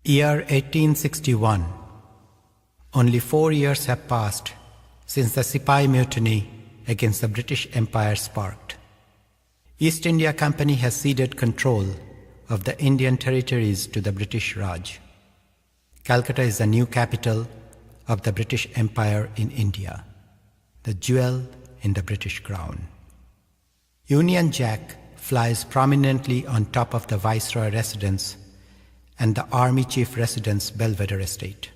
Year 1861. Only 4 years have passed since the Sipahi Mutiny against the British Empire sparked. East India Company has ceded control of the Indian territories to the British Raj. Calcutta is the new capital of the British Empire in India, the jewel in the British crown. Union Jack flies prominently on top of the Viceroy residence and the Army Chief Residence Belvedere Estate.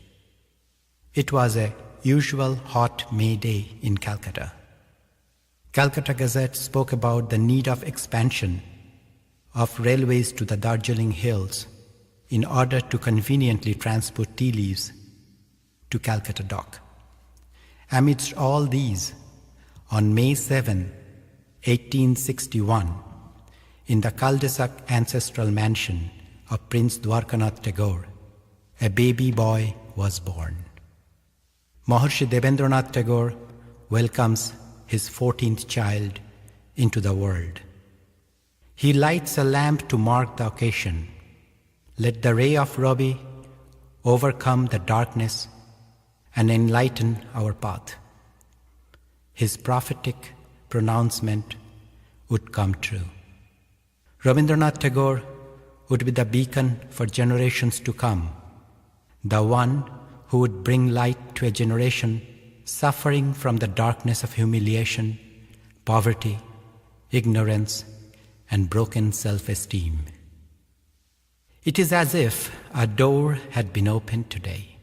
It was a usual hot May day in Calcutta. Calcutta Gazette spoke about the need of expansion of railways to the Darjeeling Hills in order to conveniently transport tea leaves to Calcutta dock. Amidst all these, on May 7, 1861, in the cul-de-sac ancestral mansion of Prince Dwarkanath Tagore, a baby boy was born. Maharishi Debendranath Tagore welcomes his 14th child into the world. He lights a lamp to mark the occasion. Let the ray of Robi overcome the darkness and enlighten our path. His prophetic pronouncement would come true. Rabindranath Tagore would be the beacon for generations to come, the one who would bring light to a generation suffering from the darkness of humiliation, poverty, ignorance, and broken self-esteem. It is as if a door had been opened today.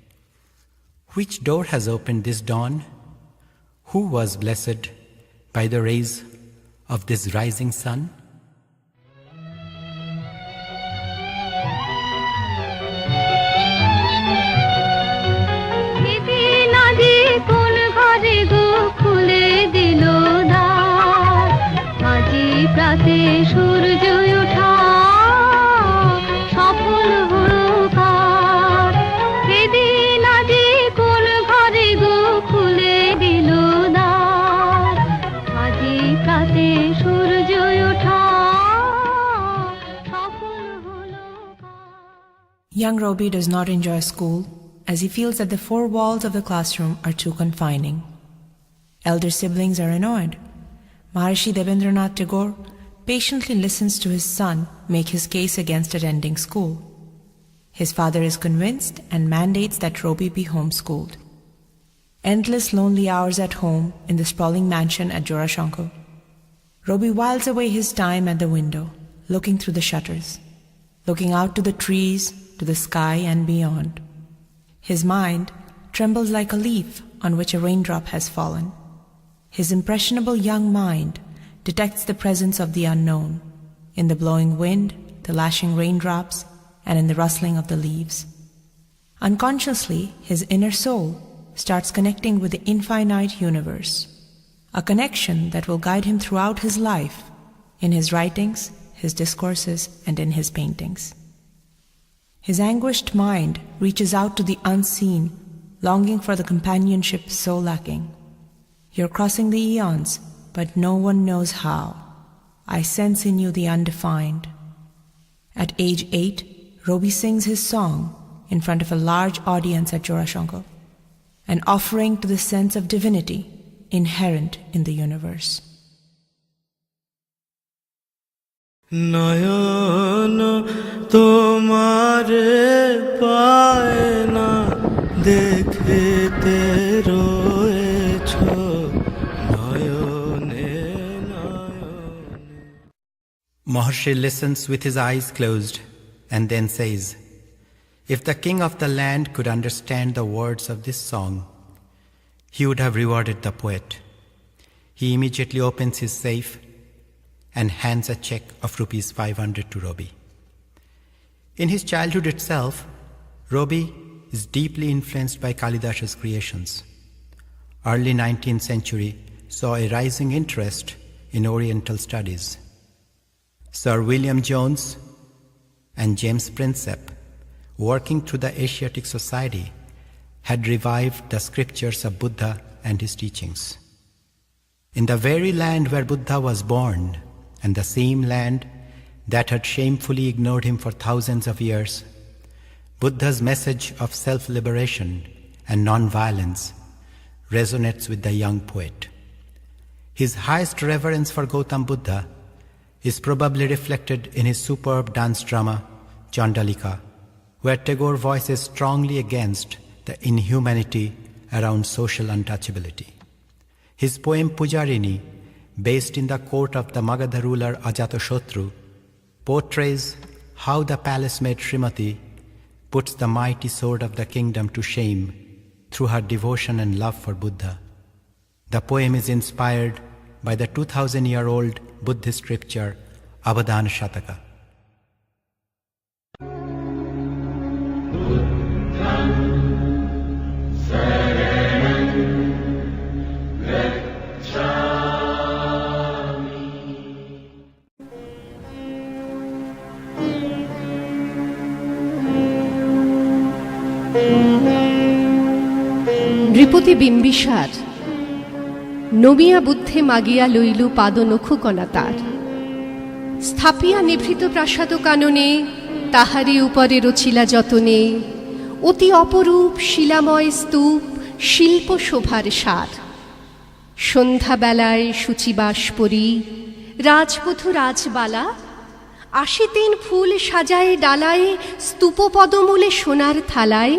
Which door has opened this dawn? Who was blessed by the rays of this rising sun? Young Robi does not enjoy school as he feels that the four walls of the classroom are too confining. Elder siblings are annoyed. Maharishi Debendranath Tagore patiently listens to his son make his case against attending school. His father is convinced and mandates that Robi be homeschooled. Endless lonely hours at home in the sprawling mansion at Jorashankar. Robi whiles away his time at the window, looking through the shutters, looking out to the trees, to the sky and beyond. His mind trembles like a leaf on which a raindrop has fallen. His impressionable young mind detects the presence of the unknown in the blowing wind, the lashing raindrops, and in the rustling of the leaves. Unconsciously, his inner soul starts connecting with the infinite universe, a connection that will guide him throughout his life, in his writings, his discourses, and in his paintings. His anguished mind reaches out to the unseen, longing for the companionship so lacking. You're crossing the eons, but no one knows how. I sense in you the undefined. At age 8, Robi sings his song in front of a large audience at Jorashankar, an offering to the sense of divinity inherent in the universe. নয়ন তোমারে পায় না দেখিতে রয়েছো নয়নে নয়নে. Maharishi listens with his eyes closed and then says, if the king of the land could understand the words of this song, he would have rewarded the poet. He immediately opens his safe and hands a check of rupees 500 to Robi. In his childhood itself, Robi is deeply influenced by Kalidasa's creations. Early 19th century saw a rising interest in Oriental studies. Sir William Jones and James Prinsep, working through the Asiatic Society, had revived the scriptures of Buddha and his teachings. In the very land where Buddha was born, and the same land that had shamefully ignored him for thousands of years, Buddha's message of self-liberation and non-violence resonates with the young poet. His highest reverence for Gautam Buddha is probably reflected in his superb dance drama, Chandalika, where Tagore voices strongly against the inhumanity around social untouchability. His poem Pujarini, based in the court of the Magadha ruler Ajatashatru, portrays how the palace-maid Srimati puts the mighty sword of the kingdom to shame through her devotion and love for Buddha. The poem is inspired by the 2000-year-old Buddhist scripture Abhadana Shataka. নৃপতি বিম্বিসার নমিয়া বুদ্ধে মাগিয়া লইল পাদ নখুকণা তার, স্থাপিয়া নিভৃত প্রাসাদ কাননে তাহারি উপরে রচিলা যতনে, অতি অপরূপ শিলাময় স্তূপ শিল্প শোভার সার। সন্ধ্যাবেলায় শুচিবাস পরি রাজবধূ রাজবালা, আসিতেন ফুল সাজায় ডালায় স্তূপ পদমূলে সোনার থালায়,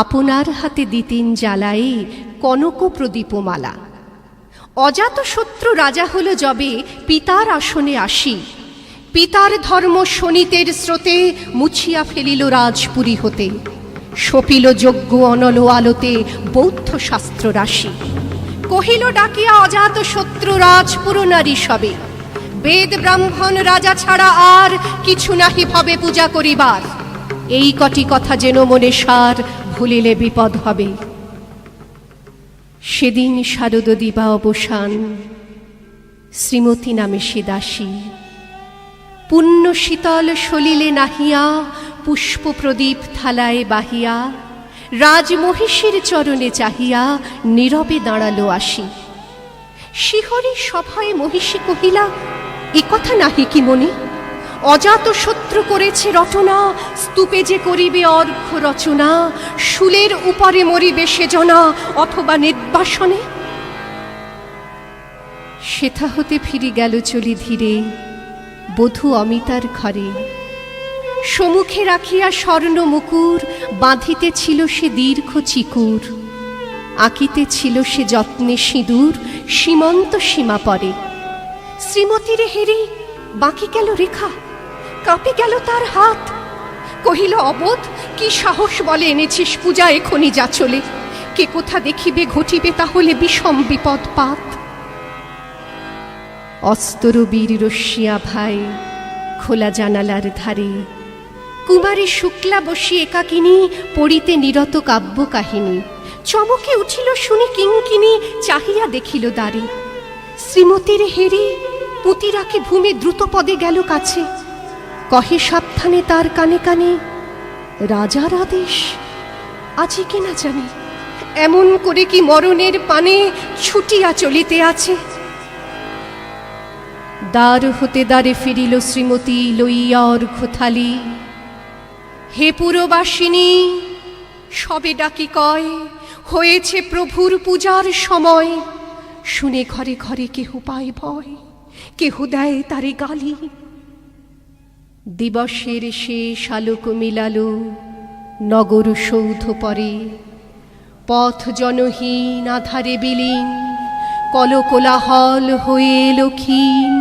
আপনার হাতে দিতেন জ্বালায়ে কনক প্রদীপমালা। অজাতশত্রু রাজা হল যবে পিতার আসনে আসি, পিতার ধর্ম শোনিতের স্রোতে মুছিয়া ফেলিল রাজপুরী হতে, সপিল যজ্ঞ অনল আলোতে বৌদ্ধ শাস্ত্র রাশি। কহিল ডাকিয়া অজাতশত্রু রাজপুর নারী সবে, বেদ ব্রাহ্মণ রাজা ছাড়া আর কিছু নাহি ভবে পূজা করিবার, এই কটি কথা যেন মনে সার, ভুলিলে বিপদ হবে। সেদিন শারদ দিবা অবসান, শ্রীমতী নামে সে দাসী, পুণ্য শীতল সলিলে নাহিয়া পুষ্প প্রদীপ থালায় বাহিয়া, রাজমহিষীর চরণে চাহিয়া নীরবে দাঁড়ালো আসি। শিহরি সভায় মহিষী কহিলা, এ কথা নাহি কি মনে, অজাতশত্রু করেছে রটনা, স্তূপে যে করিবে অর্ঘ্য রচনা, শুলের উপরে মরিবে সেজনা অথবা নির্বাসনে। সেথা হতে ফিরে গেল চলি ধীরে বধূ অমিতার ঘরে, সম্মুখে রাখিয়া স্বর্ণ মুকুর বাঁধিতেছিল সে দীর্ঘ চিকুর, আঁকিতেছিল সে যত্নে সিঁদুর সীমন্ত সীমা পরে। শ্রীমতীরে হেরি বাকি গেল রেখা, কাঁপে গেল তার হাত, কহিল অবোধ কি সাহস বলে এনেছিস পূজা এখনই যা চলে, কে কোথা দেখিবে ঘটিবে তাহলে বিষম বিপদ পাত। অস্তর বীর রশ্মিয়া ভাই খোলা জানালার ধারে, কুমারী শুক্লা বসি একাকিনী পড়িতে নিরত কাব্য কাহিনী, চমকে উঠিল শুনি কিঙ্কিনী চাহিয়া দেখিল দ্বারে। শ্রীমতীর হেরি পুঁতি রাখি ভূমি দ্রুত পদে গেল কাছে, কহে সাবধানে তার কানে কানে, রাজার আদেশ আছে কিনা জানি, এমন করে কি মরণের পানে ছুটিয়া চলিতে আছে। দ্বার হতে দ্বারে ফিরিল শ্রীমতী লইয়া অর্ঘ্য থালি, হে পুরবাসিনী সবে ডাকি কয়, হয়েছে প্রভুর পূজার সময়, শুনে ঘরে ঘরে কেহ পায় ভয়, কেহ দেয় তারে গালি। দিবসের শেষ আলোক মিলালো নগর সৌধ পরে, পথ জনহীন আধারে বিলীন, কলকোলাহল হয়ে এলো ক্ষীণ,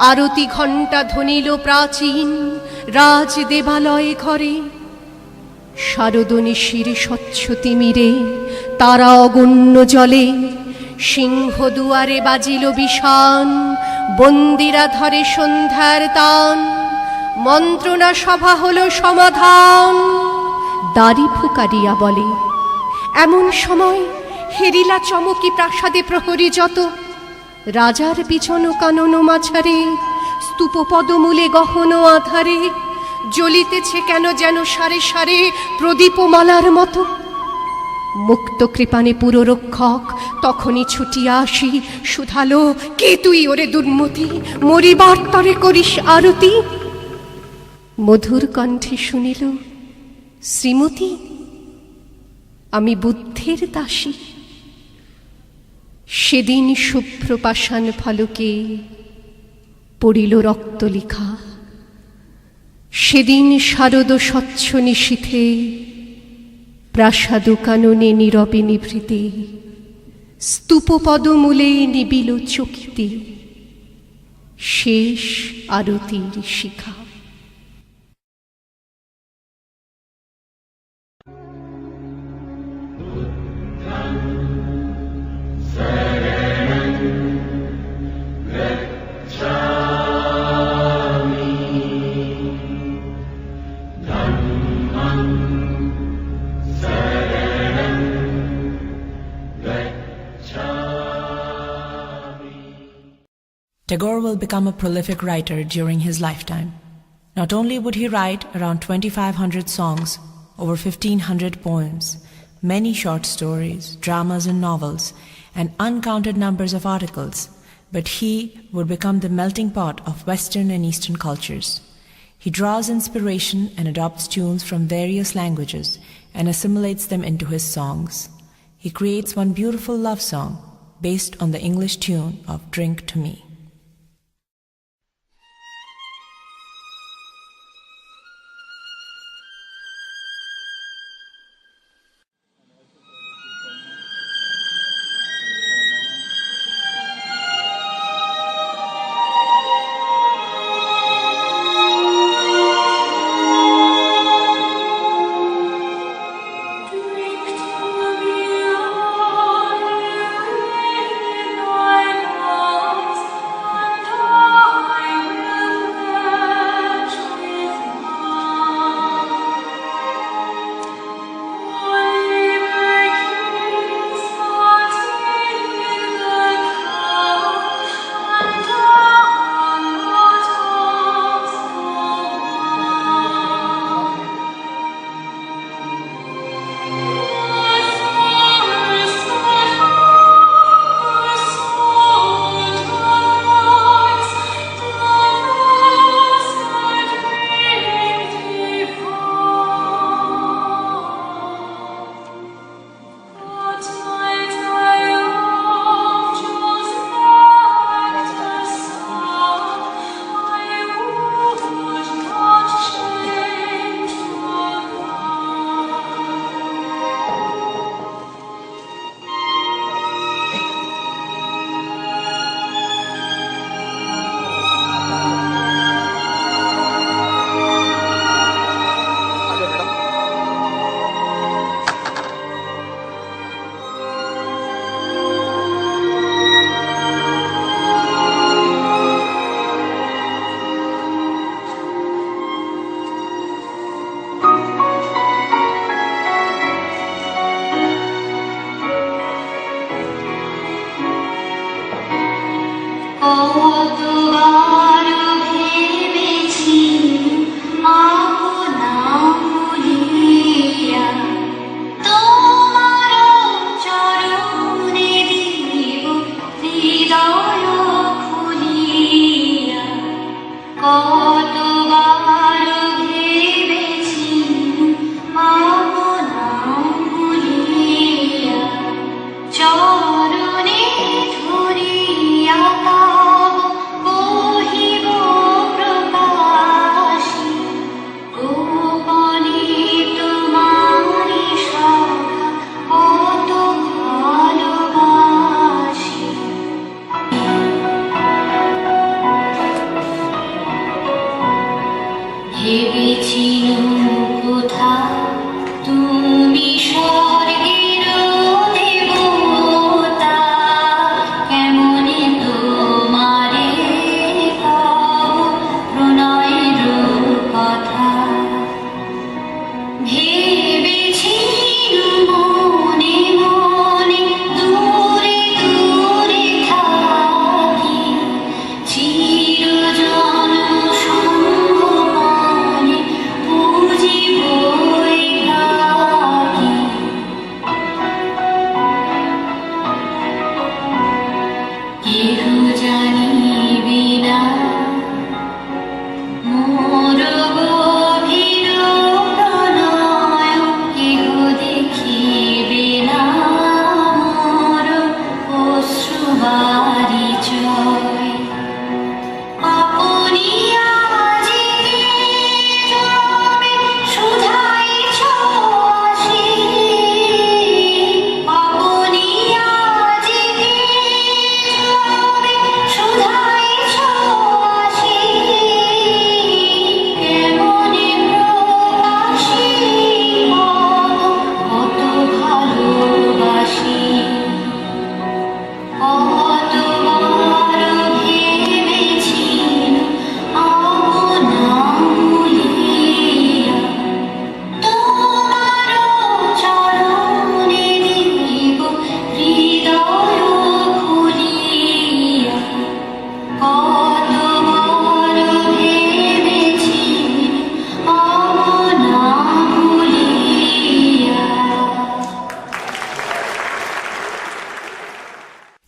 আরতি ঘণ্টা ধ্বনিল প্রাচীন রাজ দেবালয় ঘরে। শারদ নিশির স্বচ্ছ তিমিরে তারা অগণ্য জলে, সিংহ দুয়ারে বাজিল বিষান, বন্দিরা ধরে সন্ধ্যার তান, মন্ত্রণা সভা হলো সমাধান। দাড়ি ফুকারিয়া বলে, এমন সময় হেরিলা চমকি প্রাসাদে প্রহরী যত, রাজার পিছন কানন মাঝারে স্তূপ পদমূলে গহন আধারে, জ্বলিতেছে কেন যেন সারে সারে প্রদীপমালার মতো। মুক্ত কৃপানে পুররক্ষক তখনই ছুটিয়া আসি, শুধালো কে তুই ওরে দুর্মতি, মরিবার তরে করিস আরতি। মধুর কণ্ঠে শুনিল শ্রীমতী, আমি বুদ্ধের দাসী। সেদিন শুভ্র পাষাণ ফলকে পড়িল রক্তলিখা, সেদিন শারদ স্বচ্ছ নিশীথে প্রাসাদ কাননে নীরবে নিভৃতে স্তূপপদমূলে নিবিল চকিতে শেষ আরতির শিখা। Tagore will become a prolific writer during his lifetime. Not only would he write around 2,500 songs, over 1,500 poems, many short stories, dramas and novels, and uncounted numbers of articles, but he would become the melting pot of Western and Eastern cultures. He draws inspiration and adopts tunes from various languages and assimilates them into his songs. He creates one beautiful love song based on the English tune of Drink to Me. চিরজন সঙ্গপানে পূজিত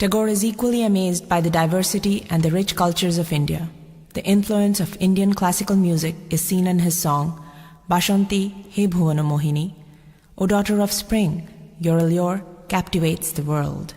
Tagore is equally amazed by the diversity and the rich cultures of India. The influence of Indian classical music is seen in his song, Bashanti He Bhuvana Mohini, O daughter of spring, your allure captivates the world.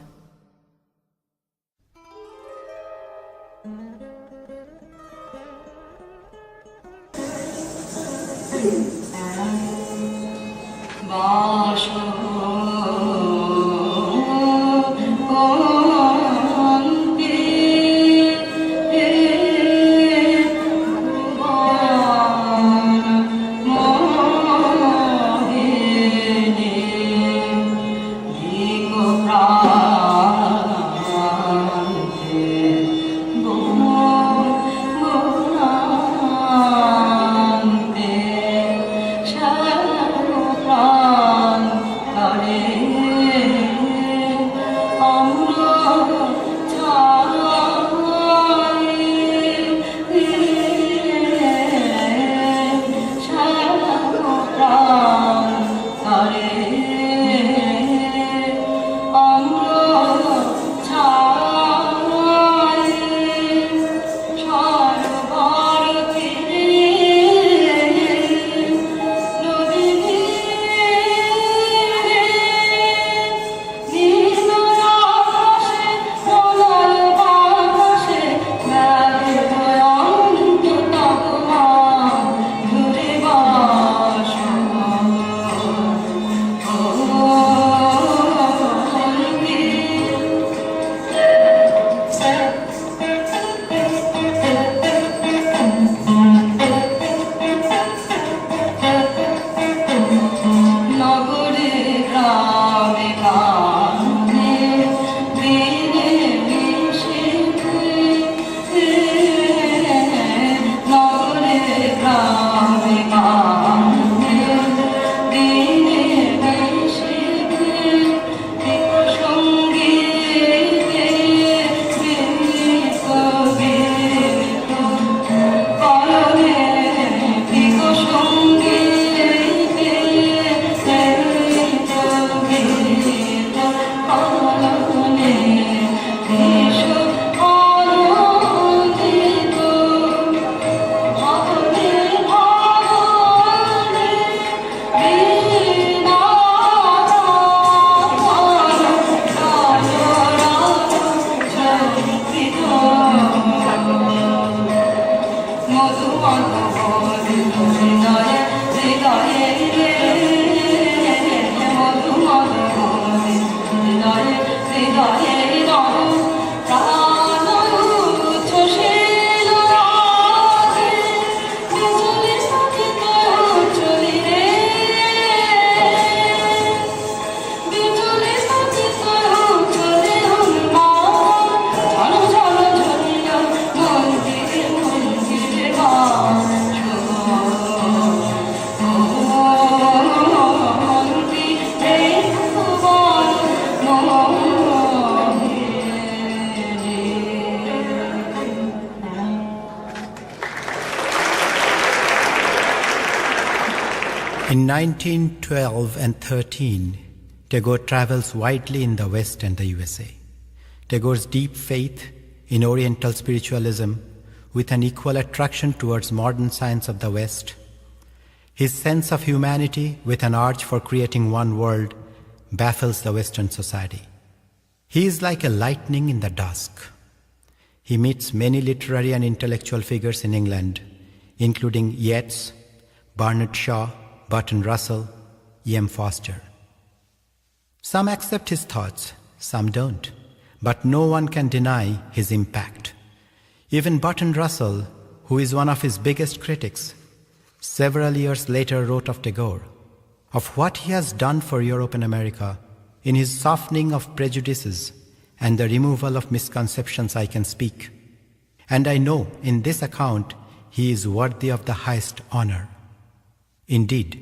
In 1912 and 13, Tagore travels widely in the West and the USA. Tagore's deep faith in Oriental spiritualism with an equal attraction towards modern science of the West, his sense of humanity with an urge for creating one world baffles the Western society. He is like a lightning in the dusk. He meets many literary and intellectual figures in England, including Yeats, Bernard Shaw, Bertrand Russell, E.M. Forster. Some accept his thoughts, some don't, but no one can deny his impact. Even Bertrand Russell, who is one of his biggest critics, several years later wrote of Tagore, of what he has done for Europe and America in his softening of prejudices and the removal of misconceptions I can speak. And I know in this account he is worthy of the highest honor. Indeed,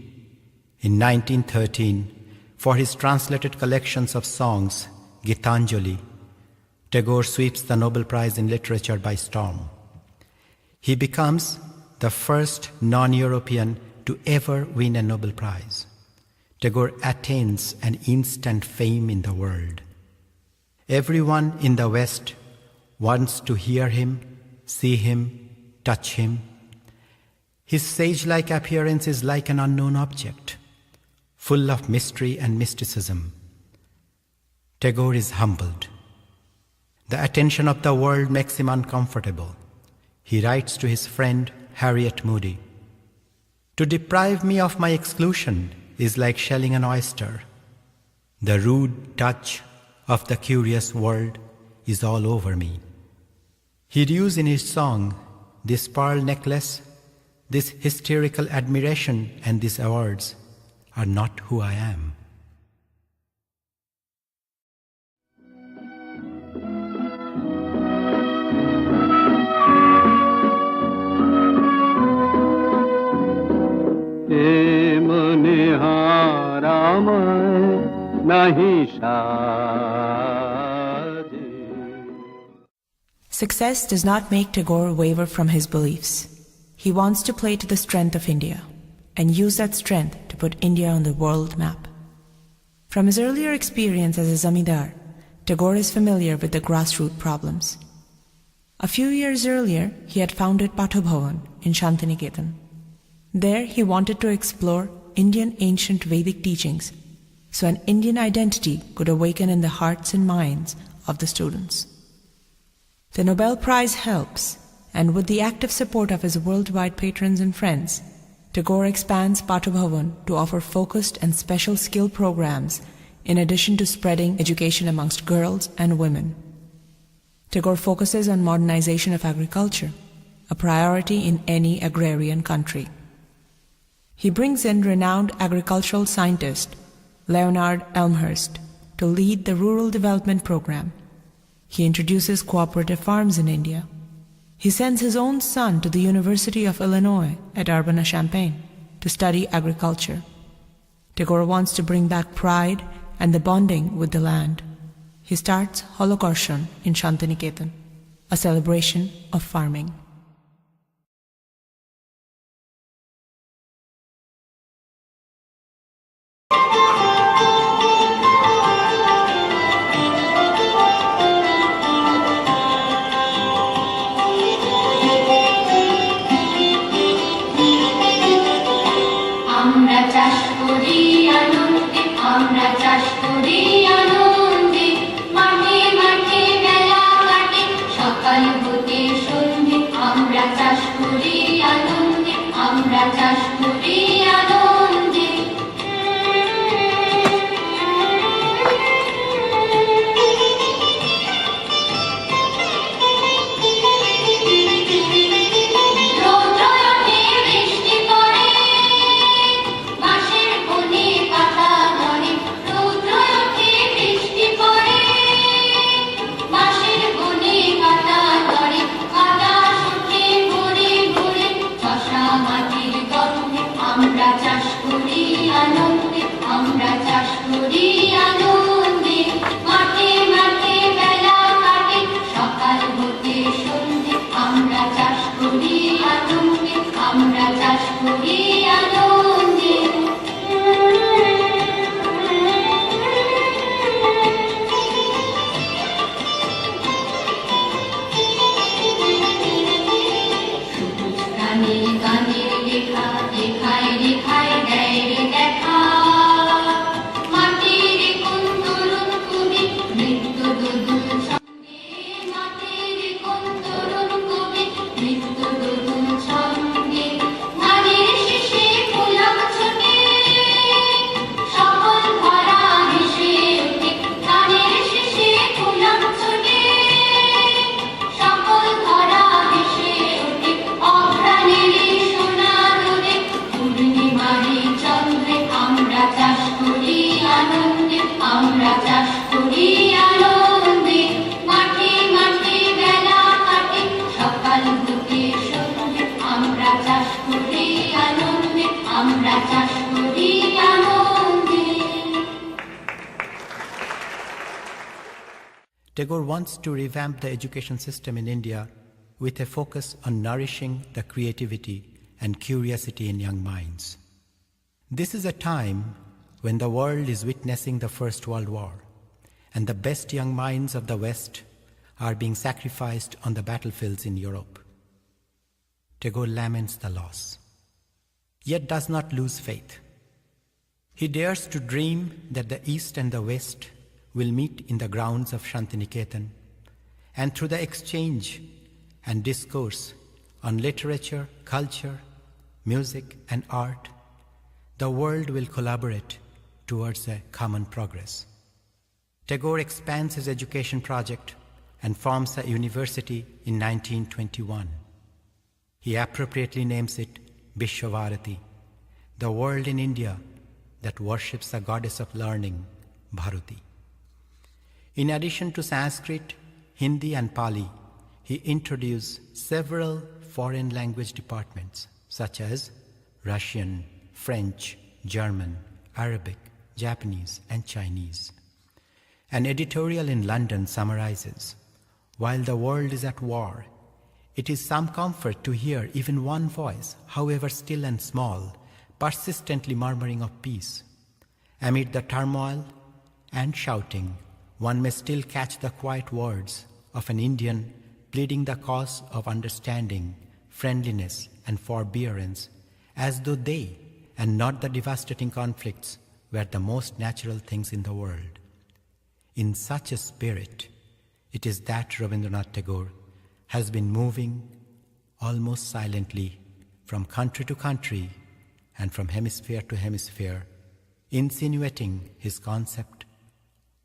in 1913, for his translated collections of songs, Gitanjali, Tagore sweeps the Nobel Prize in Literature by storm. He becomes the first non-European to ever win a Nobel Prize. Tagore attains an instant fame in the world. Everyone in the West wants to hear him, see him, touch him. His sage-like appearance is like an unknown object, full of mystery and mysticism. Tagore is humbled. The attention of the world makes him uncomfortable. He writes to his friend Harriet Moody, "To deprive me of my exclusion is like shelling an oyster. The rude touch of the curious world is all over me." He reused in his song, "This pearl necklace, this hysterical admiration and these awards are not who I am." Success does not make Tagore waver from his beliefs. He wants to play to the strength of India and use that strength to put India on the world map. From his earlier experience as a zamindar, Tagore is familiar with the grassroots problems. A few years earlier, he had founded Pathabhavan in Shantiniketan. There, he wanted to explore Indian ancient Vedic teachings so an Indian identity could awaken in the hearts and minds of the students. The Nobel Prize helps, and with the active support of his worldwide patrons and friends, Tagore expands Pathabhavan to offer focused and special skill programs in addition to spreading education amongst girls and women. Tagore focuses on modernization of agriculture, a priority in any agrarian country. He brings in renowned agricultural scientist Leonard Elmhirst to lead the Rural Development Program. He introduces cooperative farms in India. He sends his own son to the University of Illinois at Urbana-Champaign to study agriculture. Tagore wants to bring back pride and the bonding with the land. He starts Holocarshan in Shantiniketan, a celebration of farming. Tagore wants to revamp the education system in India with a focus on nourishing the creativity and curiosity in young minds. This is a time when the world is witnessing the First World War, and the best young minds of the West are being sacrificed on the battlefields in Europe. Tagore laments the loss, yet does not lose faith. He dares to dream that the East and the West will meet in the grounds of Shantiniketan, and through the exchange and discourse on literature, culture, music, and art, the world will collaborate towards a common progress. Tagore expands his education project and forms a university in 1921. He appropriately names it Vishwavarati, the world in India that worships the goddess of learning, Bharati. In addition to Sanskrit, Hindi, and Pali, he introduced several foreign language departments such as Russian, French, German, Arabic, Japanese, and Chinese. An editorial in London summarizes, "While the world is at war, it is some comfort to hear even one voice, however still and small, persistently murmuring of peace. Amid the turmoil and shouting, one may still catch the quiet words of an Indian pleading the cause of understanding, friendliness, and forbearance, as though they, and not the devastating conflicts, were the most natural things in the world." In such a spirit, it is that Rabindranath Tagore has been moving almost silently from country to country and from hemisphere to hemisphere, insinuating his concept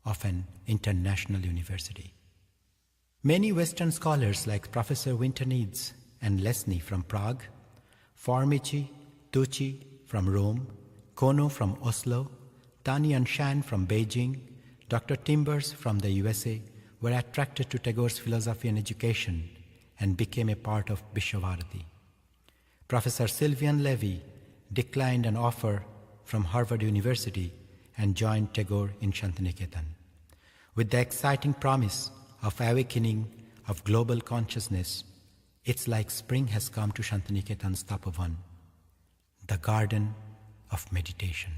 of an international university. Many Western scholars like Professor Winterneeds and Lesney from Prague, Formici, Tucci from Rome, Kono from Oslo, Tani and Shan from Beijing, Dr. Timbers from the USA were attracted to Tagore's philosophy and education and became a part of Vishwavarati. Professor Sylvian Levy declined an offer from Harvard University and joined Tagore in Shantiniketan. With the exciting promise of awakening of global consciousness, it's like spring has come to Shantiniketan's Tapovan, the garden of meditation.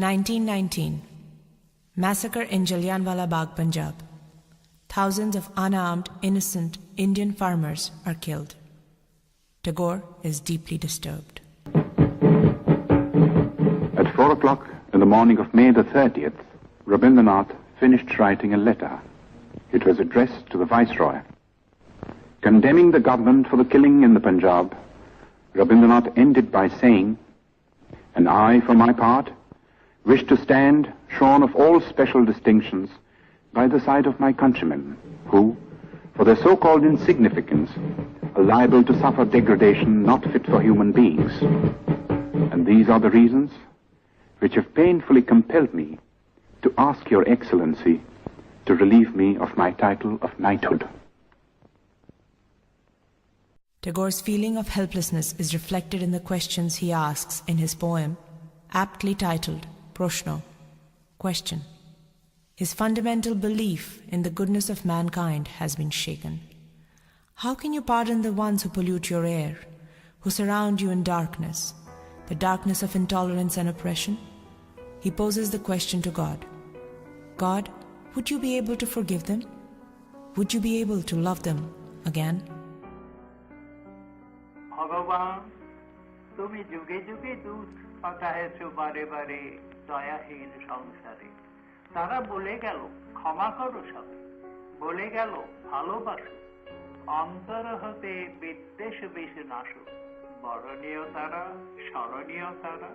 1919. Massacre in Jallianwala Bagh, Punjab. Thousands of unarmed, innocent Indian farmers are killed. Tagore is deeply disturbed. At 4 o'clock in the morning of May the 30th, Rabindranath finished writing a letter. It was addressed to the Viceroy. Condemning the government for the killing in the Punjab, Rabindranath ended by saying, "And I, for my part, wish to stand, shorn of all special distinctions, by the side of my countrymen, who, for their so-called insignificance, are liable to suffer degradation not fit for human beings. And these are the reasons which have painfully compelled me to ask Your Excellency to relieve me of my title of knighthood." Tagore's feeling of helplessness is reflected in the questions he asks in his poem, aptly titled Proshno, question. His fundamental belief in the goodness of mankind has been shaken. How can you pardon the ones who pollute your air, who surround you in darkness, the darkness of intolerance and oppression? He poses the question to God. God, would you be able to forgive them? Would you be able to love them again? ভগবান তুমি যুগে যুগে দূত পাঠায়েছ বারে বারে দয়াহীন সংসারে। তারা বলে গেল ক্ষমা করো সবে, বলে গেল ভালোবাসো, অন্তর হতে বিদ্বেষ বেশ নাশো। বরণীয় তারা, স্মরণীয় তারা,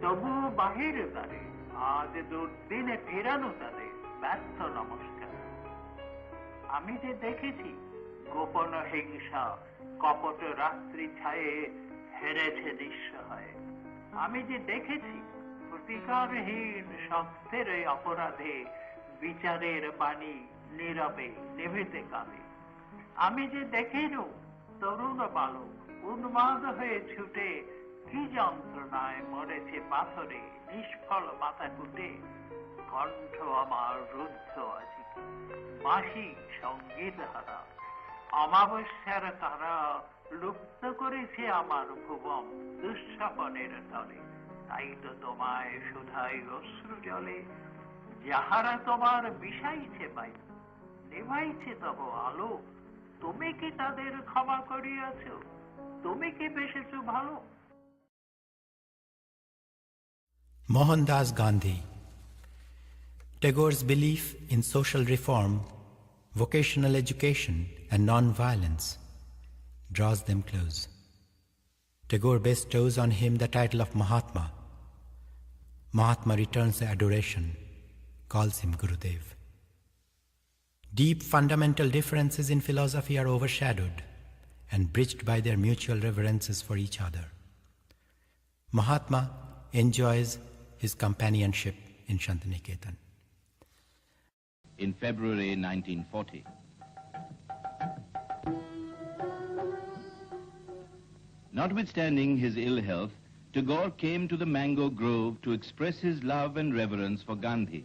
তবুও বাহিরে তারে আজ দুর্দিনে ফেরানো তাদের ব্যর্থ নমস্কার। আমি যে দেখেছি গোপন হিংসা কপট রাত্রি ছায়ে হেরেছে নিঃসহায়। আমি যে দেখেছি প্রতিকারহীন সত্যের অপরাধে বিচারের বাণী নীরবে নিভৃতে কাঁদে। আমি যে দেখেনু তরুণ বালক উন্মাদ হয়ে ছুটে কি যন্ত্রণায় মরেছে পাথরে নিষ্ফল মাথা কুটে। কণ্ঠ আমার রুদ্ধ আছে বাঁশি সঙ্গীত হারা, অমাবস্যার তারা লুপ্ত করেছে আমার ভুবন দুঃস্বপনের তলে। তাই তো তোমায় শুধাই অশ্রু জলে, যাহারা তোমার বিষাইছে বাই নিভাইছে তব আলো। তুমি কি তাদের ক্ষমা করিয়াছ? তুমি কি বেসেছ ভালো? Mohandas Gandhi. Tagore's belief in social reform, vocational education, and non-violence draws them close. Tagore bestows on him the title of Mahatma. Mahatma returns the adoration, calls him Gurudev. Deep fundamental differences in philosophy are overshadowed and bridged by their mutual reverences for each other. Mahatma enjoys his companionship in Shantiniketan. In February 1940. Notwithstanding his ill health, Tagore came to the mango grove to express his love and reverence for Gandhi.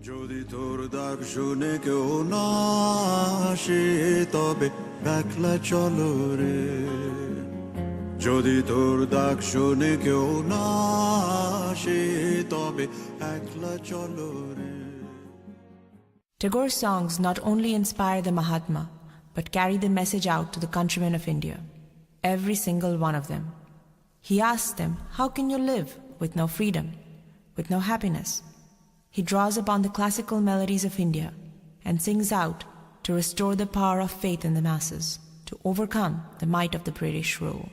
যদি তোর ডাক শুনে কেউ না আসে তবে একলা চলো রে। যদি তোর ডাক শুনে কেউ না আসে তবে একলা চলো রে। Tagore's songs not only inspire the Mahatma, but carry the message out to the countrymen of India, every single one of them. He asks them, how can you live with no freedom, with no happiness? He draws upon the classical melodies of India and sings out to restore the power of faith in the masses, to overcome the might of the British rule.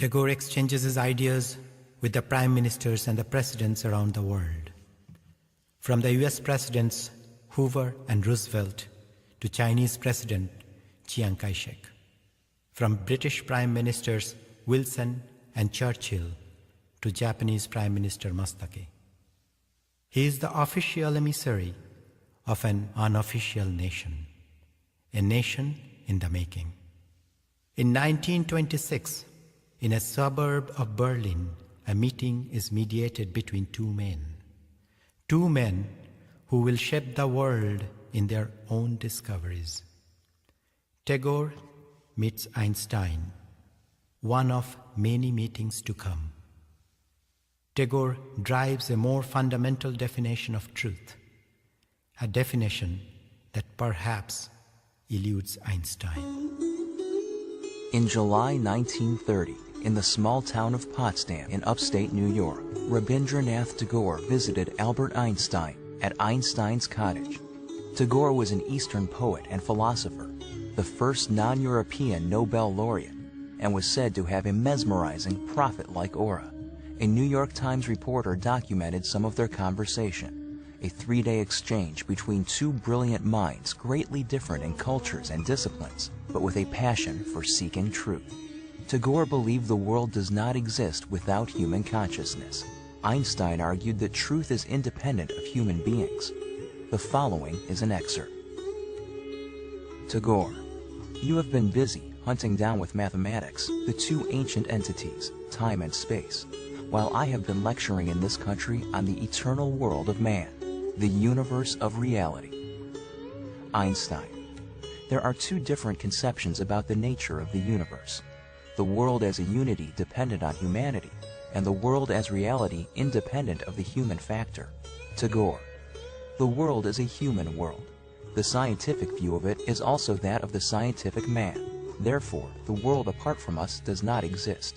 Tagore exchanges his ideas with the prime ministers and the presidents around the world. From the US presidents Hoover and Roosevelt to Chinese President Chiang Kai-shek. From British prime ministers Wilson and Churchill to Japanese Prime Minister Mastake. He is the official emissary of an unofficial nation, a nation in the making. In 1926, in a suburb of Berlin, a meeting is mediated between two men who will shape the world in their own discoveries. Tagore meets Einstein, one of many meetings to come. Tagore drives a more fundamental definition of truth, a definition that perhaps eludes Einstein. In July 1930, in the small town of Potsdam in upstate New York, Rabindranath Tagore visited Albert Einstein at Einstein's cottage. Tagore was an Eastern poet and philosopher, the first non-European Nobel laureate, and was said to have a mesmerizing, prophet-like aura. A New York Times reporter documented some of their conversation, a 3-day exchange between two brilliant minds greatly different in cultures and disciplines, but with a passion for seeking truth. Tagore believed the world does not exist without human consciousness. Einstein argued that truth is independent of human beings. The following is an excerpt. Tagore, you have been busy hunting down with mathematics the two ancient entities, time and space, while I have been lecturing in this country on the eternal world of man, the universe of reality. Einstein, there are two different conceptions about the nature of the universe. The world as a unity dependent on humanity, and the world as reality independent of the human factor. Tagore, the world is a human world. The scientific view of it is also that of the scientific man. Therefore, the world apart from us does not exist.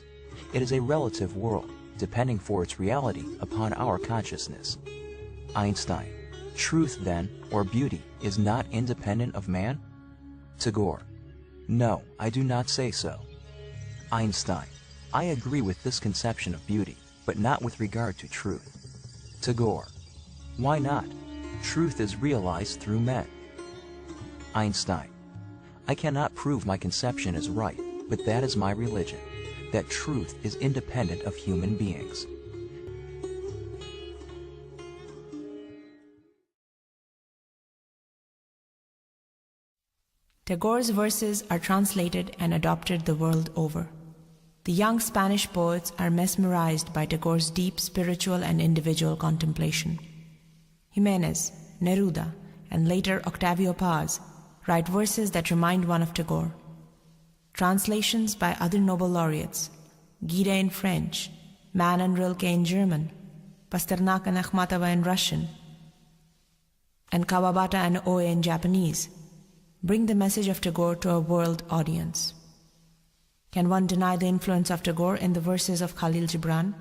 It is a relative world, depending for its reality upon our consciousness. Einstein, truth then, or beauty, is not independent of man? Tagore, no, I do not say so. Einstein, I agree with this conception of beauty, but not with regard to truth. Tagore, why not? Truth is realized through men. Einstein, I cannot prove my conception is right, but that is my religion, that truth is independent of human beings. Tagore's verses are translated and adopted the world over. The young Spanish poets are mesmerized by Tagore's deep spiritual and individual contemplation. Jimenez, Neruda, and later Octavio Paz write verses that remind one of Tagore. Translations by other Nobel laureates, Gide in French, Mann and Rilke in German, Pasternak and Akhmatova in Russian, and Kawabata and Oe in Japanese, bring the message of Tagore to a world audience. Can one deny the influence of Tagore in the verses of Khalil Gibran?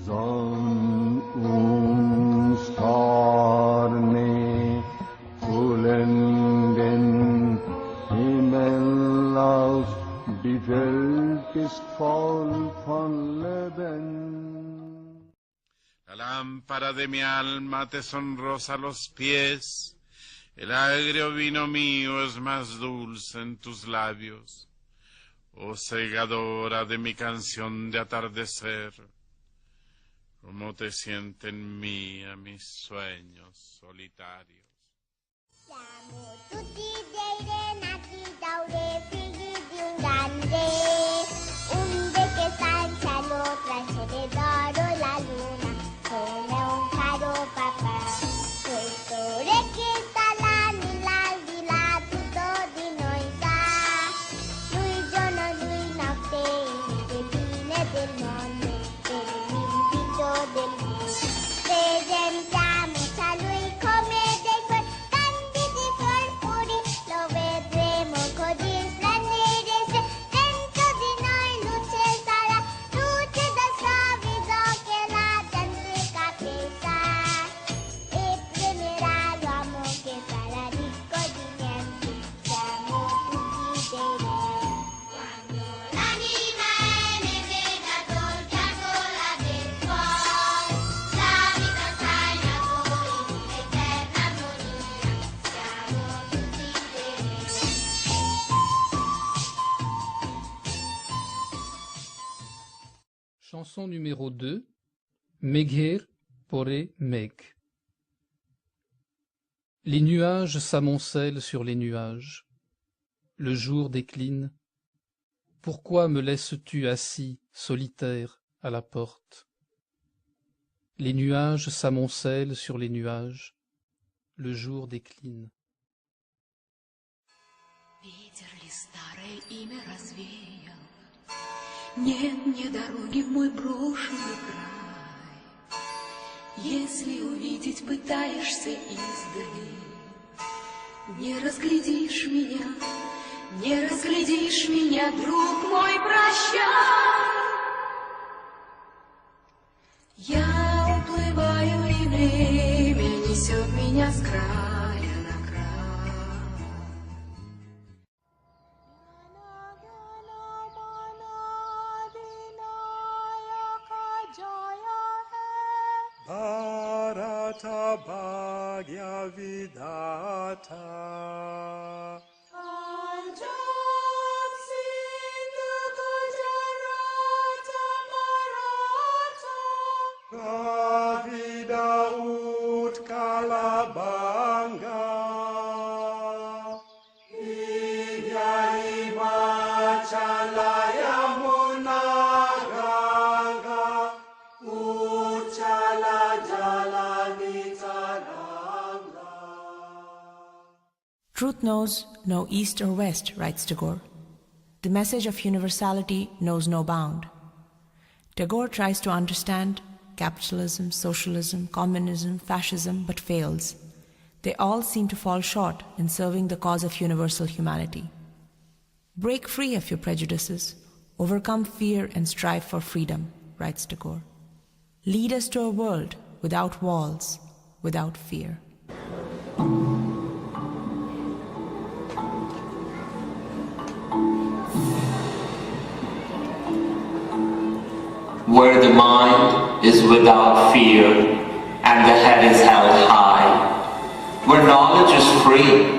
Zon uns Sterne fullen den Himmel aus, die Welt ist voll von Leben. La lámpara de mi alma te sonrosa los pies, el agrio vino mío es más dulce en tus labios. Oh segadora de mi canción de atardecer, cómo te sienten mía mis sueños solitarios. Siamo tutti dei renati da ore figli di un grande, onde che sta in cielo tra il sole d'oro e la luna, come un caro papà. Questo re che sta là nell'aldilà tutto di noi sa, lui giorno, lui notte, le fine del mondo, per l'invito del mondo. Presentiamoci a lui come dei suoi candidi fiori puri, lo Chanson numéro 2, Megher pore meg. Les nuages s'amoncellent sur les nuages. Le jour décline. Pourquoi me laisses-tu assis, solitaire, à la porte? Les nuages s'amoncellent sur les nuages. Le jour décline. Ветер ли старое имя развеял? Нет мне дороги в мой брошенный край. Если увидеть пытаешься издали, не разглядишь меня, друг мой, прощай. Я уплываю, и время несет меня с края на край. Bharata Bhagya Vidhata Kavida Utkala Banga Vidya Himachala Yamuna Ganga Uchala Jala Nitaranga. Truth knows no east or west, writes Tagore. The message of universality knows no bound. Tagore tries to understand capitalism, socialism, communism, fascism, but fails. They all seem to fall short in serving the cause of universal humanity. Break free of your prejudices, overcome fear and strive for freedom, writes Tagore. Lead us to a world without walls, without fear. Where the mind is without fear and the head is held high, where knowledge is free,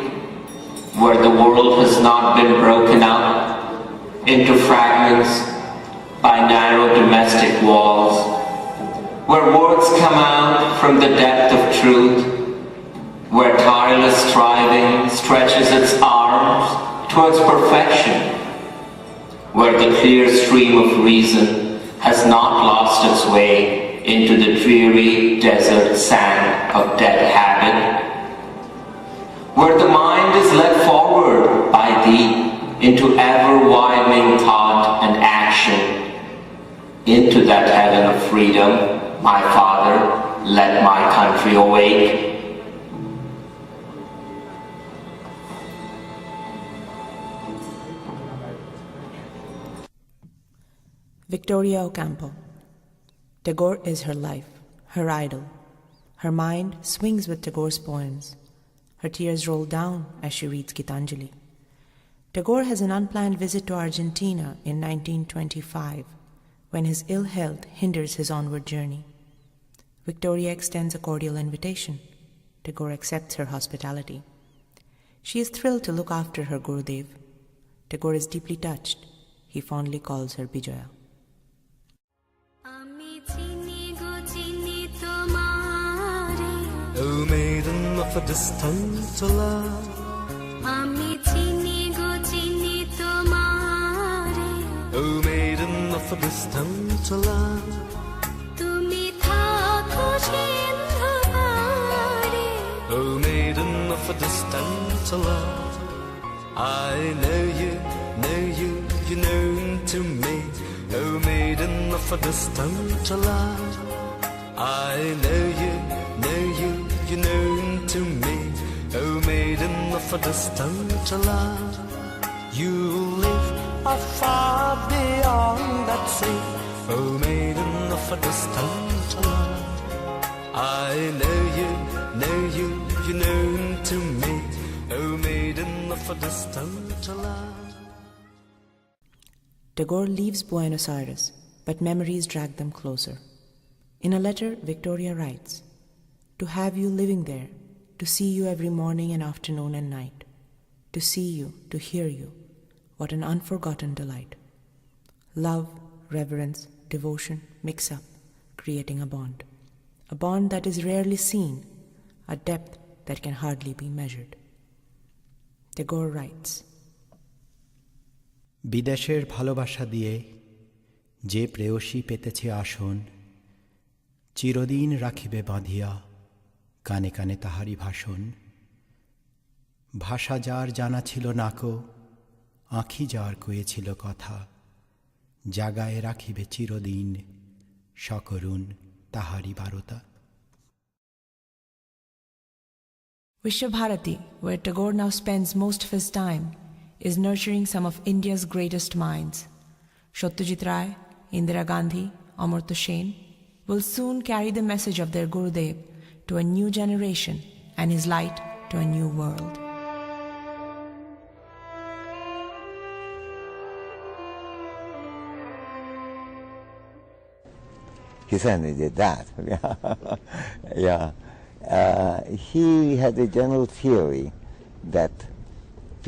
where the world has not been broken up into fragments by narrow domestic walls, where words come out from the depth of truth, where tireless striving stretches its arms towards perfection, where the clear stream of reason has not lost its way into the dreary desert sand of dead habit, where the mind is led forward by thee into ever-widening thought and action, into that heaven of freedom, my Father, let my country awake. Victoria Ocampo. Tagore is her life, her idol. Her mind swings with Tagore's poems. Her tears roll down as she reads Gitanjali. Tagore has an unplanned visit to Argentina in 1925, when his ill health hinders his onward journey. Victoria extends a cordial invitation. Tagore accepts her hospitality. She is thrilled to look after her Gurudev. Tagore is deeply touched. He fondly calls her Bijoya. O maiden of a distant land, O maiden of a distant land, O maiden of a distant land, I know you, you're known to me, O maiden of a distant land, I know you, you're known to me, O maiden of a distant land. You live afar beyond that sea, O maiden of a distant land. I know you, you're known to me, O maiden of a distant land. Tagore leaves Buenos Aires, but memories drag them closer. In a letter, Victoria writes, "To have you living there, to see you every morning and afternoon and night, to see you, to hear you, what an unforgotten delight. Love, reverence, devotion mix up, creating a bond that is rarely seen, a depth that can hardly be measured. Tagore writes, বিদেশের ভালোবাসা দিয়ে যে প্রেয়সী পেতেছে আসন, চিরদিন রাখিবে বাঁধিয়া কানে কানে তাহারি ভাষণ। ভাষা যার জানা ছিল নাকো, আঁখি যার কয়েছিল কথা, জাগায় রাখিবে চিরদিন সকরুণ তাহারি বারতা। Vishwabharati, where Tagore now spends most of his time, is nurturing some of India's greatest minds. Satyajit Ray, Indira Gandhi, Amartya Sen will soon carry the message of their Gurudev to a new generation and his light to a new world. He certainly did that. Yeah. He had a general theory that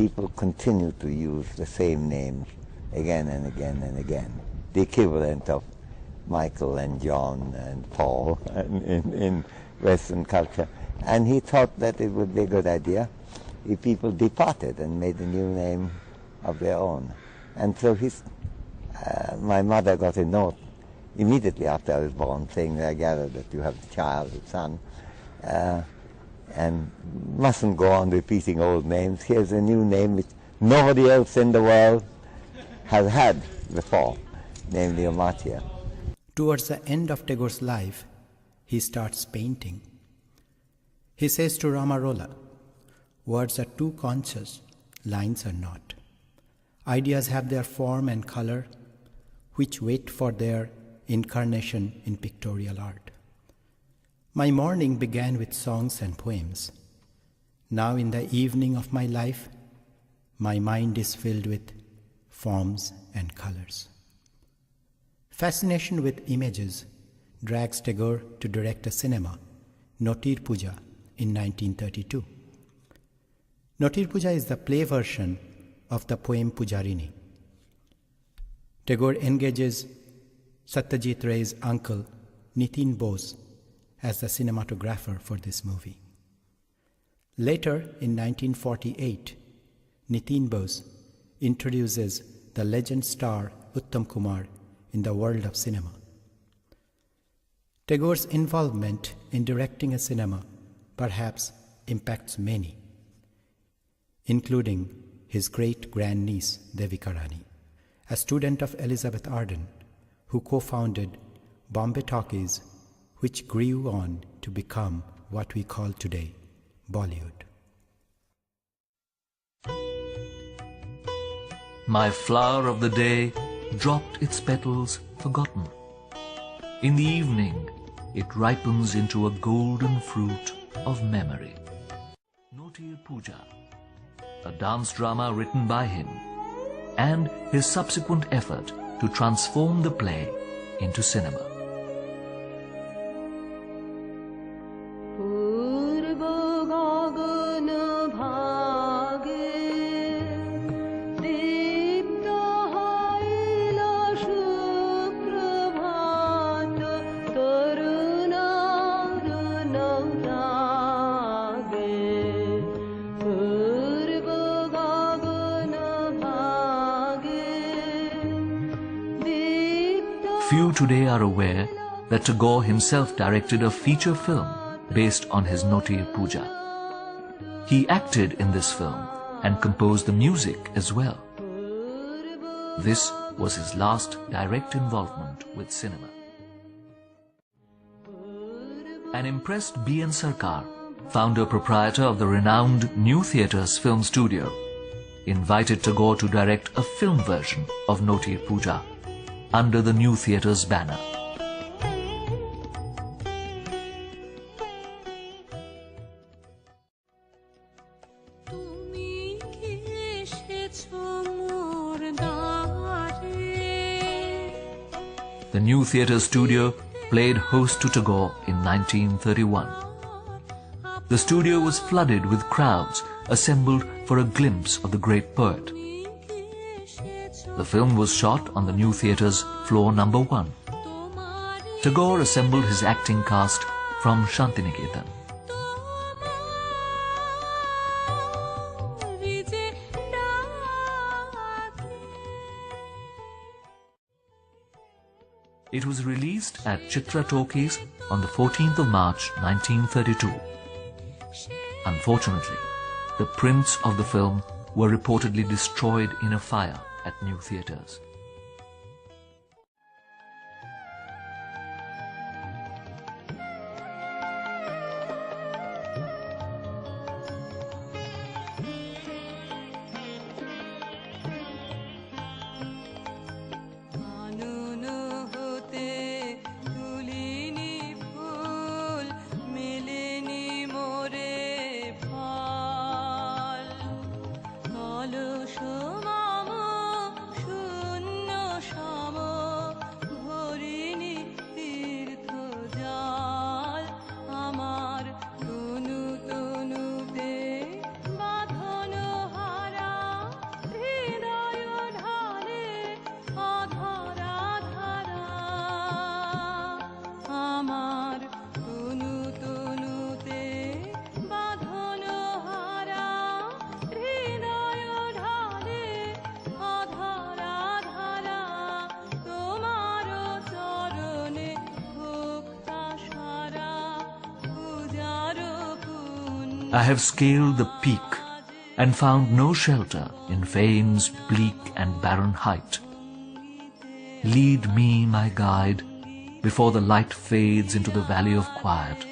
people continue to use the same names again and again and again, the equivalent of Michael and John and Paul in Western culture. And he thought that it would be a good idea if people departed and made a new name of their own. And so my mother got a note immediately after I was born saying, I gather that you have a child, a son, and mustn't go on repeating old names. Here's a new name which nobody else in the world has had before, namely Amartya. Towards the end of Tagore's life, he starts painting. He says to Ramarola, words are too conscious, lines are not. Ideas have their form and color, which wait for their incarnation in pictorial art. My morning began with songs and poems. Now in the evening of my life, my mind is filled with forms and colors. Fascination with images drags Tagore to direct a cinema, Notir Puja, in 1932. Notir Puja is the play version of the poem Pujarini. Tagore engages Satyajit Ray's uncle, Nitin Bose, as the cinematographer for this movie. Later, in 1948, Nitin Bose introduces the legend star Uttam Kumar in the world of cinema. Tagore's involvement in directing a cinema perhaps impacts many, including his great-grandniece Devika Rani, a student of Elizabeth Arden, who co-founded Bombay Talkies, which grew on to become what we call today Bollywood. My flower of the day dropped its petals forgotten. In the evening, it ripens into a golden fruit of memory. Notir Puja, a dance drama written by him, and his subsequent effort to transform the play into cinema. Few today are aware that Tagore himself directed a feature film based on his Notir Puja. He acted in this film and composed the music as well. This was his last direct involvement with cinema. An impressed B.N. Sarkar, founder-proprietor of the renowned New Theatres film studio, invited Tagore to direct a film version of Notir Puja under the New Theatres banner. The New Theatre Studio played host to Tagore in 1931. The studio was flooded with crowds assembled for a glimpse of the great poet. The film was shot on the New Theatre's floor number 1. Tagore assembled his acting cast from Shantiniketan. It was released at Chitra Talkies on the 14th of March 1932. Unfortunately, the prints of the film were reportedly destroyed in a fire at new theatres. I have scaled the peak and found no shelter in fame's bleak and barren height. Lead me, my guide, before the light fades into the valley of quiet,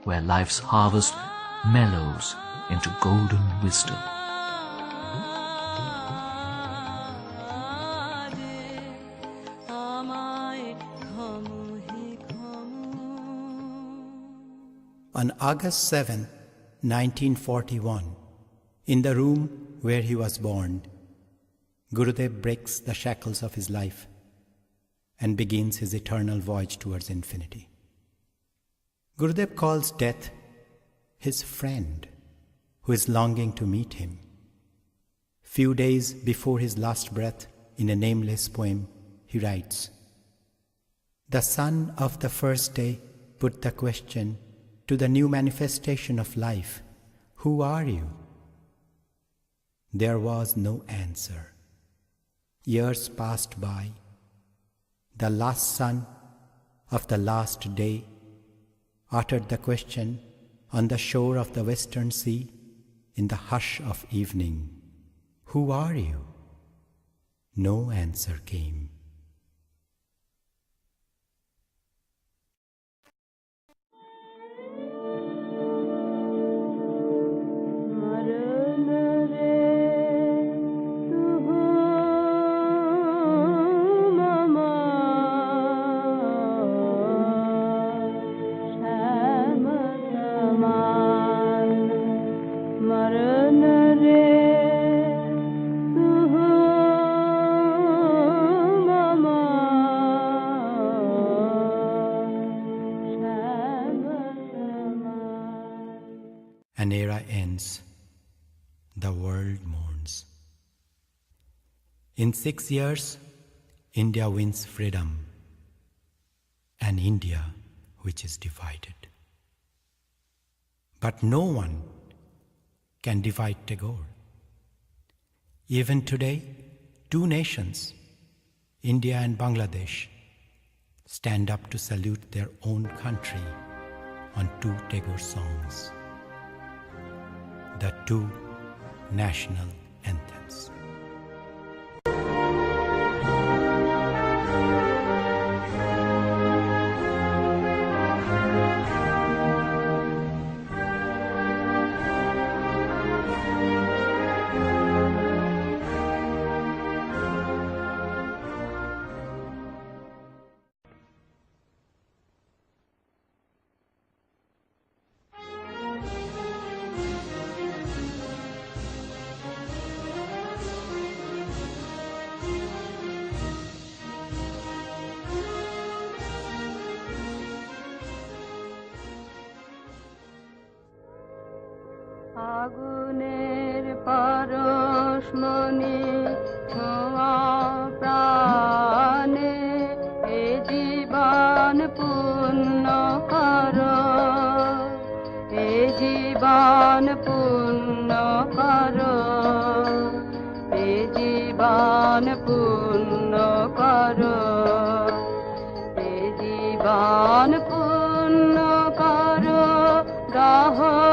where life's harvest mellows into golden wisdom. On August 7, 1941, in the room where he was born, Gurudev breaks the shackles of his life and begins his eternal voyage towards infinity. Gurudev calls death his friend who is longing to meet him. Few days before his last breath, in a nameless poem, he writes, "The sun of the first day put the question to the new manifestation of life, who are you? There was no answer. Years passed by. The last sun of the last day uttered the question on the shore of the western sea in the hush of evening, who are you? No answer came." An era ends. The world mourns. In 6 years, India wins freedom, an India which is divided. But no one can divide Tagore. Even today, 2 nations, India and Bangladesh, stand up to salute their own country on 2 Tagore songs, the 2 national anthems. আগুনের পরশমণি ছোঁয়া প্রাণে এ জীবন रहो